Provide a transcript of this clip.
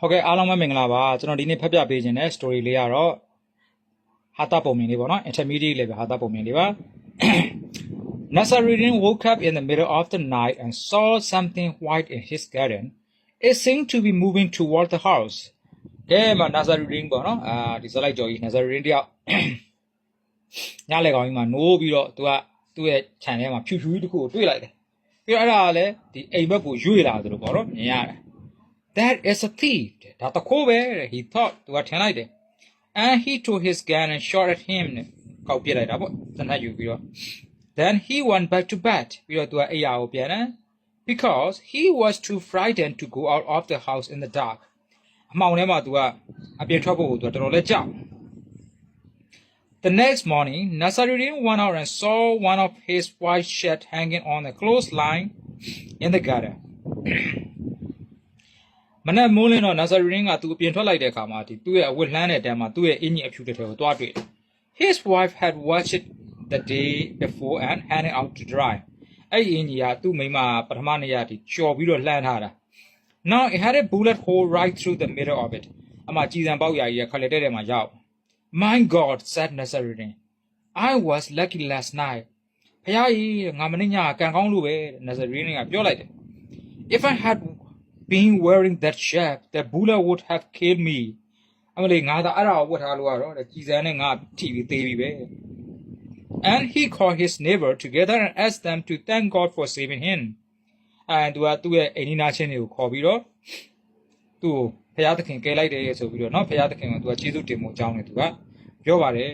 ဟုတ်ကဲ့အားလုံးပဲမင်္ဂလာပါကျွန်တော်ဒီနေ့ဖတ်ပြပေးခြင်းတဲ့ story လေးကတော့ဟာတာပုံမြင်လေးပေါ့နော် intermediate level ဟာတာပုံမြင်လေးပါ Nazaruddin woke up in the middle of the night and saw something white in his garden. It seemed to be moving toward the house. ကဲမှာ Nazaruddin ပေါ့နော်ဒီစလိုက်ကြော်ကြီး Nazaruddin တယောက်ညလေကောင်ကြီးမှာနိုးပြီးတော့သူ့ရဲ့ channel ထဲမှာဖြူဖြူကြီးတစ်ခုကိုတွေ့လိုက်တယ်ပြီးတော့အဲ့ဒါကလည်းဒီအိမ်ဘက်ကိုရွေ့လာသလိုပေါ့နော်မြင်ရတယ်That is a thief. ဒါတခိုးပဲ he thought သူကထင်လိုက်တယ် and he took his gun and shot at him ကောက်ပစ်လိုက်တာပေါ့တနက်ယူပြီးတော့ then he went back to bed ပြီးတော့သူကအိယာကိုပြန်တယ် because he was too frightened to go out of the house in the dark အမှောင်ထဲမှာသူကအပြင်ထွက်ဖို့ကိုသူကတော်တော်လေးကြောက် The next morning Nazaruddin went out and saw one of his white shirts hanging on a clothesline in the gardenမနက်မိုးလင်းတော့ Nazaruddin ကသူအပြင်ထွက်လိုက်တဲ့အခါမှာသူ့ရဲ့အဝတ်လှမ်းတဲ့တန်းမှာသူ့ရဲ့အင်ကြီးအဖြူတစ်ထည်ကိုတွားတွေ့တယ် His wife had washed it the day before and hung it out to dry အဲ့ဒီအင်ကြီးကသူ့မိန်းမပထမနေ့ကဒီကြော်ပြီးတော့လှမ်းထားတာ Now it had a bullet hole right through the middle of it အမှကြည်စံပေါက်ရာကြီးကခက်လက်တဲ့ထဲမှာရောက် My God said Nazaruddin I was lucky last night ဖယားကြီးငါမနေ့ညကံကောင်းလို့ပဲ Nazaruddin ကပြောလိုက်တယ် If I had been wearing that shirt the bullet would have killed me အမလေးငါသာအဲ့ဒါကိုဝတ်ထားလို့ကတော့ကြည်စံနဲ့ငါထိပြီးသေးပြီပဲ and he called his neighbor together and asked them to thank God for saving him and သူ့ရဲ့အိမ်နီးနားချင်းတွေကိုခေါ်ပြီးတော့သူ့ကိုဖယားသခင်ကယ်လိုက်တယ်ဆိုပြီးတော့เนาะဖယားသခင်ကသူကကျေးဇူးတင်မှုအကြောင်းနဲ့သူကပြောပါတယ်